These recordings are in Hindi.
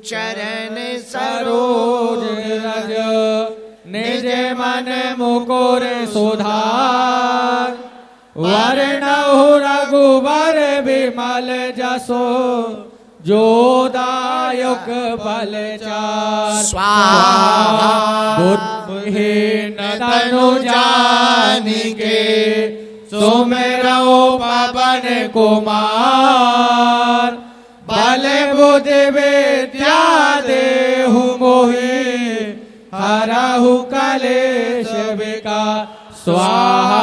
चरण सरोज रज निज मन मुकुर सुधार वरनहु रघुवर विमल जसो जोदायक बलचार स्वाहा बुद्धिहीन तनु जानिके सुमिरौ पवन कुमार बल बुद्धि विद्या देहु मोहि हरहु कलेश विकार स्वाहा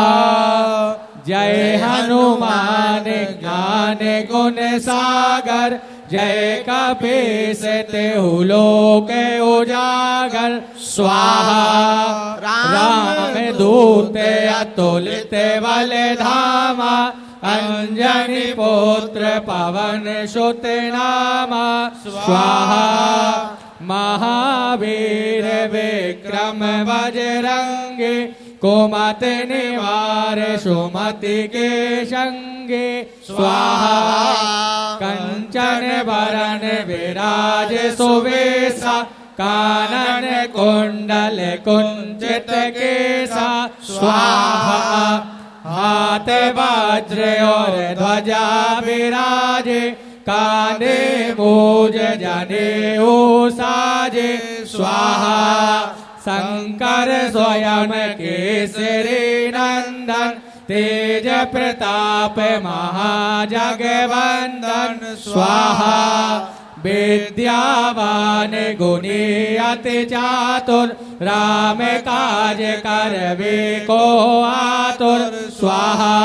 जय हनुमान ज्ञान गुण सागर जय कपीस तेहु लोक उजागर स्वाहा राम दूत अतुलित बल धामा अंजनी पुत्र पवन सुत नामा स्वाहा महावीर विक्रम बजरंगी कुमति निवार सुमति के संगे स्वाहा कंचन वरण विराज सुवेशा कानन कुंडल कुंचित केसा स्वाहा हाथ वज्र और ध्वजा विराजे कांधे मूज जनेऊ साजे स्वाहा शंकर स्वयं केसरी नंदन तेज प्रताप महाजगवंदन स्वाहा विद्यावान गुणी अति चातुर राम काज करवे को आतुर स्वाहा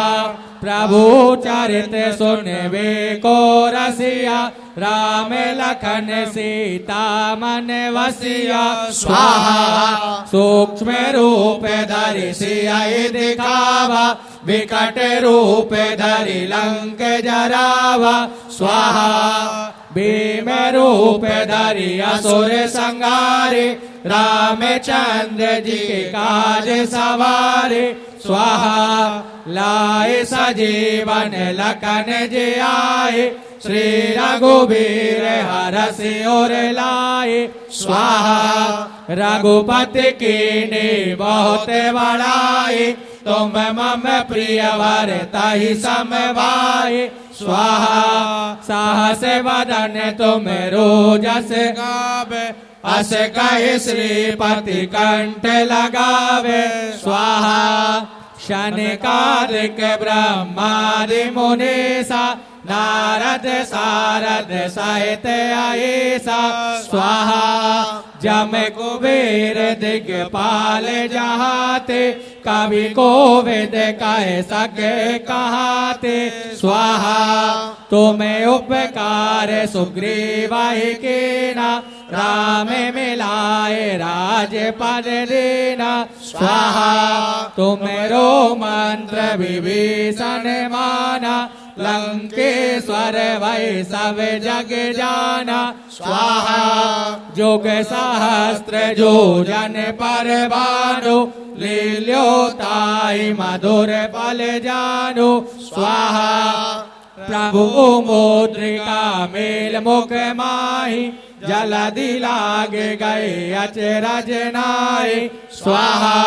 प्रभु चरित सुनवे को रसिया राम लखन सीता मन वसिया स्वाहा सूक्ष्म रूप धरि सियाई दिखावा विकट रूप धरि लंक जरावा स्वाहा भीम रूप धरि असुर संहारे रामचंद्र जी के काज सवारे स्वाहा लाए सजीवन लखन जी आए श्री रघुबीर हरषि उर लाए स्वाहा रघुपति कीन्ही बहुत बड़ाई तुम मम प्रिय वर ताहि सम भाई स्वाहा साहस वदन तुम रोजस गावे अस कहि श्रीपति कंठ लगावे स्वाहा शनिकादिक ब्रह्मादि मुनीसा नारद सारद सहित अहिसा स्वाहा जम कुबेर दिग्पाल जहाते कवि कोविद कह सके कहाते स्वाहा तुम्हें उपकार सुग्रीव ही कीना राम मिलाए राजपद देना स्वाहा तुम्हें मंत्र विभीषण माना लंकेश्वर वै सब जग जाना स्वाहा जोग सहस्त्र जो जन पर भानु लील्योताई मधुर बल जानु स्वाहा प्रभु मुद्रिका मेल मुख माही जलधि लागे गए अचरज नाई स्वाहा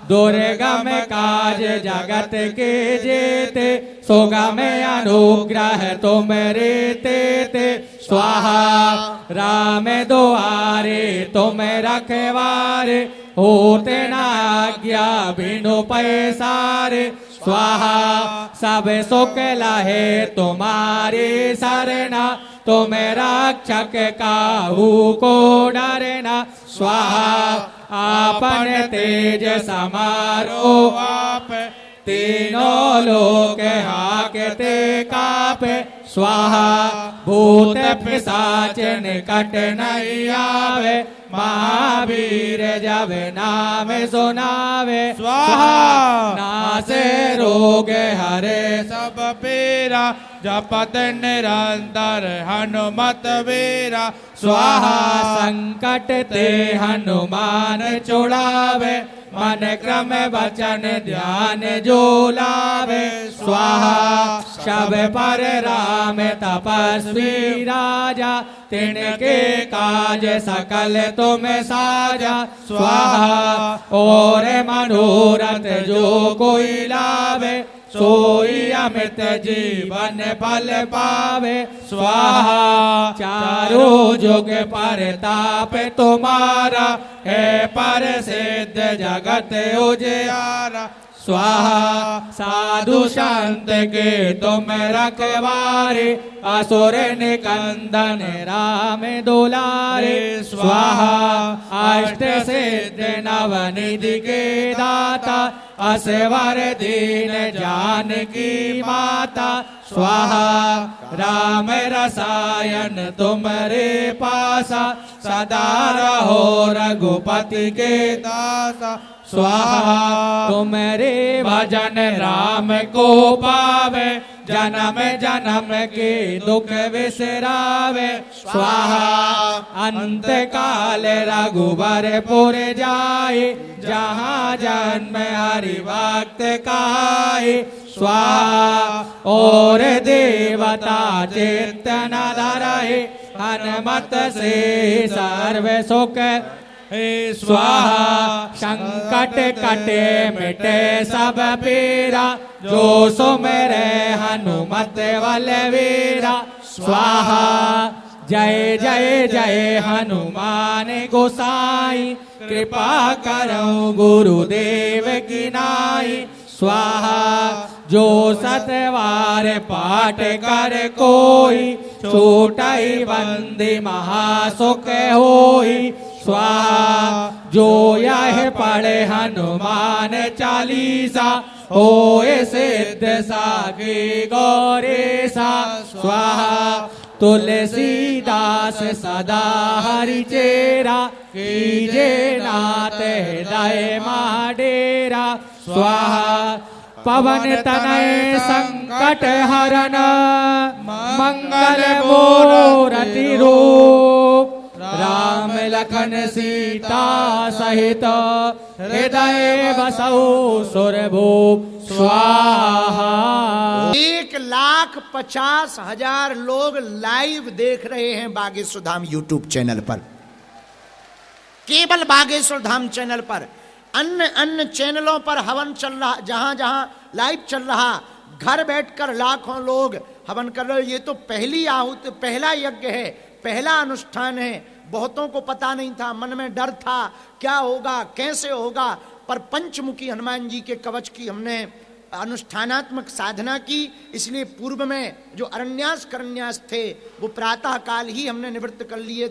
दुर्गम काज जगत के जेते सुगम अनुग्रह तुम रीते ते स्वाहा राम दुआरे तुम रखवारे होते न आज्ञा बिनु पैसारे स्वाहा सब सुख लहे तुम्हारी सरना तुम रक्षक काहू को डरना स्वाहा आपन तेज समारो आप तीनों लोक हाकते कापे स्वाहा भूत पिशाच निकट नहीं आवे महावीर जब नाम सुनावे स्वाहा नासे रोग हरे सब पीरा जपत निरंतर हनुमत वीरा स्वाहा संकट ते हनुमान छुड़ावे मन क्रम वचन ध्यान जो लावे स्वाहा शब पर राम तपस्वी राजा तिनके काज सकल तुम साजा स्वाहा और मनोरथ जो कोई लावे सोई अमित जीवन फल पावे स्वाहा चारों जुग परताप तुम्हारा है पर सिद्ध जगत उजियारा स्वाहा साधु संत के तुम रखवारे असुर निकंदन राम दुलारे स्वाहा अष्ट सिद्ध नवनिधि के दाता असवर दीन जानकी माता स्वाहा राम रसायन तुम्हारे पासा सदा रहो रघुपति के दासा स्वाहा तुम्हारे भजन राम को पावे जन्म जन्म के दुख विसरावे स्वाहा अंत काल रघुबरपुर जाए जहाँ जन्म हरि भक्त कहाए स्वाहा और देवता चित्त न धरहि हनुमत से सर्व सुख स्वाहा संकट कटे मिटे सब पीरा जो सुमिरे हनुमत बलवीरा स्वाहा जय जय जय हनुमान गोसाई कृपा करो गुरुदेव की नाई स्वाहा जो सतवार पाठ कर कोई छूटई बंदी महासुख होई स्वाहा जो यह पढ़े हनुमान चालीसा होए सिद्ध साखी गौरीसा स्वाहा तुलसीदास सदा हरि चेरा कीजे नाथ हृदय माडेरा स्वाहा पवन तनय संकट हरन मंगल मूरति रूप राम लखन सीता सहित हृदय बसौ सुरभूप स्वाहा। 1,50,000 लोग लाइव देख रहे हैं बागेश्वर धाम यूट्यूब चैनल पर, केवल बागेश्वर धाम चैनल पर। अन्य चैनलों पर हवन चल रहा, जहां जहां लाइव चल रहा, घर बैठकर लाखों लोग हवन कर रहे। ये तो पहली आहुति, पहला यज्ञ है, पहला अनुष्ठान है। बहुतों को पता नहीं था, मन में डर था क्या होगा कैसे होगा, पर पंचमुखी हनुमान जी के कवच की हमने अनुष्ठानात्मक साधना की। इसलिए पूर्व में जो अरण्यास करन्यास थे वो प्रातः काल ही हमने निवृत्त कर लिए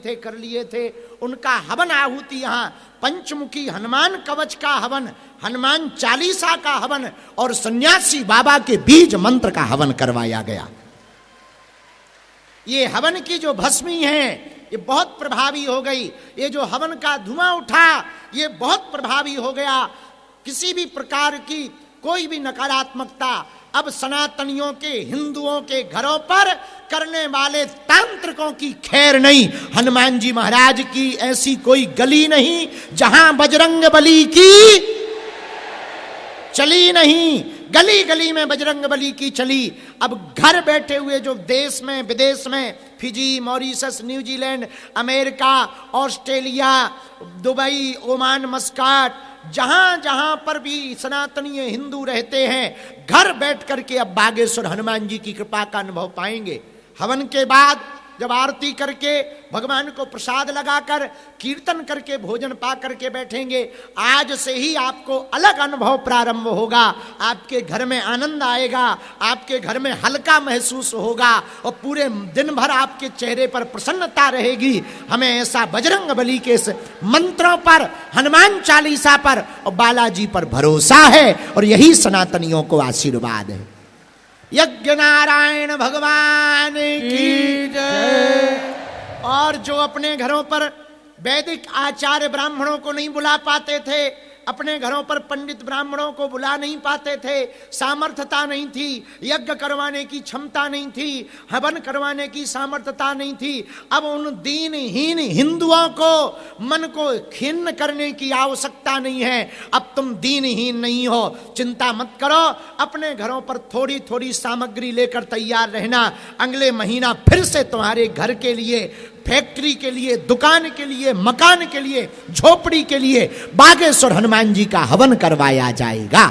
थे। उनका हवन आहुति यहाँ पंचमुखी हनुमान कवच का हवन, हनुमान चालीसा का हवन और सन्यासी बाबा के बीज मंत्र का हवन करवाया गया। ये हवन की जो भस्मी है ये बहुत प्रभावी हो गई। ये जो हवन का धुआं उठा ये बहुत प्रभावी हो गया। किसी भी प्रकार की कोई भी नकारात्मकता अब सनातनियों के, हिंदुओं के घरों पर करने वाले तांत्रिकों की खैर नहीं। हनुमान जी महाराज की ऐसी कोई गली नहीं जहां बजरंग बली की चली नहीं। गली गली में बजरंग बली की चली। अब घर बैठे हुए जो देश में विदेश में, Fiji, Mauritius, New Zealand, America, Australia, Dubai, Oman, Muscat, जहां जहां पर भी सनातनीय हिंदू रहते हैं, घर बैठ करके अब बागेश्वर हनुमान जी की कृपा का अनुभव पाएंगे। हवन के बाद जब आरती करके भगवान को प्रसाद लगाकर कीर्तन करके भोजन पा करके बैठेंगे, आज से ही आपको अलग अनुभव प्रारंभ होगा। आपके घर में आनंद आएगा, आपके घर में हल्का महसूस होगा और पूरे दिन भर आपके चेहरे पर प्रसन्नता रहेगी। हमें ऐसा बजरंग बली के मंत्रों पर, हनुमान चालीसा पर और बालाजी पर भरोसा है और यही सनातनियों को आशीर्वाद है। यज्ञ नारायण भगवान की जय। और जो अपने घरों पर वैदिक आचार्य ब्राह्मणों को नहीं बुला पाते थे, अपने घरों पर पंडित ब्राह्मणों को बुला नहीं पाते थे, सामर्थ्यता नहीं थी, यज्ञ करवाने की क्षमता नहीं थी, हवन करवाने की सामर्थ्यता नहीं थी। अब उन दीनहीन हिंदुओं को मन को खिन्न करने की आवश्यकता नहीं है। अब तुम दीनहीन नहीं हो, चिंता मत करो, अपने घरों पर थोड़ी थोड़ी सामग्री लेकर तैयार रहना। अगले महीना फिर से तुम्हारे घर के लिए, फैक्ट्री के लिए, दुकान के लिए, मकान के लिए, झोपड़ी के लिए बागेश्वर हनुमान जी का हवन करवाया जाएगा।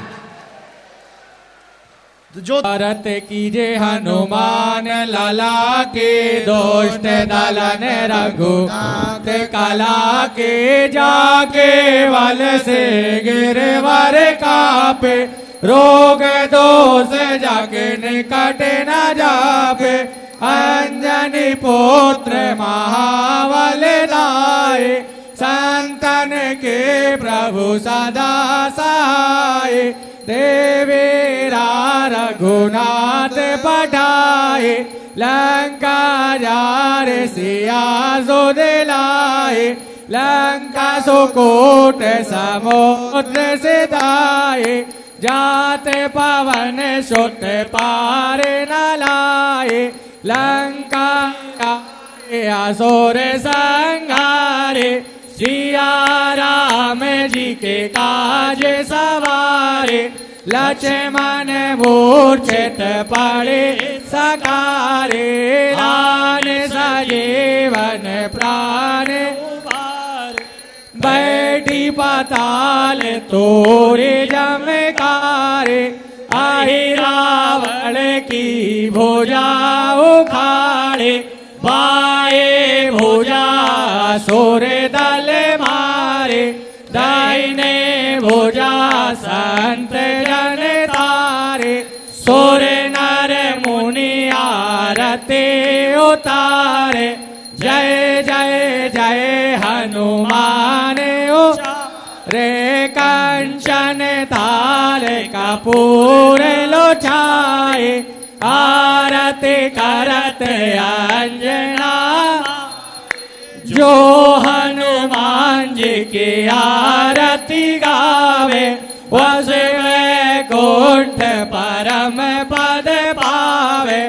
जो भारत कीजे हनुमान लाला के, दोष्ट दलन रघुनाथ काला के, जाके वल से गिरवर कापे, रोग दोष जाके निकट न जापे, अंजनी पुत्र महाबल दाए, संतन के प्रभु सदा सहाय, देवेरा रघुनाथ पठाए, लंका जार सिया सो दिलाए, लंका सुकोट समुद्र से दाए, जाते पवन सुत पार न लाए, लंका असुर संहारे, सिया राम जी के काज सवारे, लक्ष्मण मूर्छित पड़े सकारे, दान सजीवन प्राण बैठी पाताल तोरे जमकारे, आई रावण की भुजा उखाड़े, बाए भुजा असुर दल मारे, दाहिने भुजा संत जन तारे, सुर नर मुनि आरती उतारे, जय जय जय हनुमान रे, कंचन थाल कपूर लोचाए, आरती करत अंजना, जो हनुमान जी की आरती गावे, वस वैकुंठ परम पद पावे,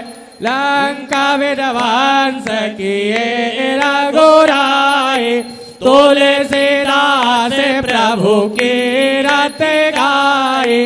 लंका विध्वंस किए रघुराई, तुलसीदास प्रभु की रत गाए,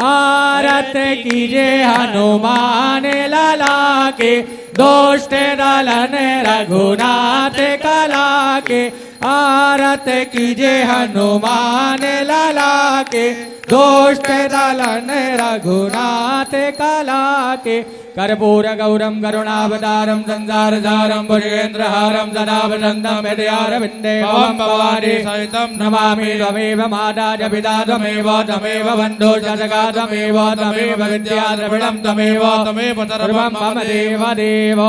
आरत कीजे हनुमान लाला के, दोष्ट दलन रघुनाथ कला के, आरत कीजे हनुमान लाला के, दोष्ट दलन रघुनाथ कला के, कर्पूर गौरम करुणावतारम संसार सारम भुजगेन्द्रहारम सदा वसंतम हृदयारविंदे भवं भवानी सहितं नमामि, त्वमेव माता च पिता त्वमेव, त्वमेव बन्धुः च सखा त्वमेव, त्वमेव विद्या द्रविणं त्वमेव, त्वमेव सर्वं मम देव देव।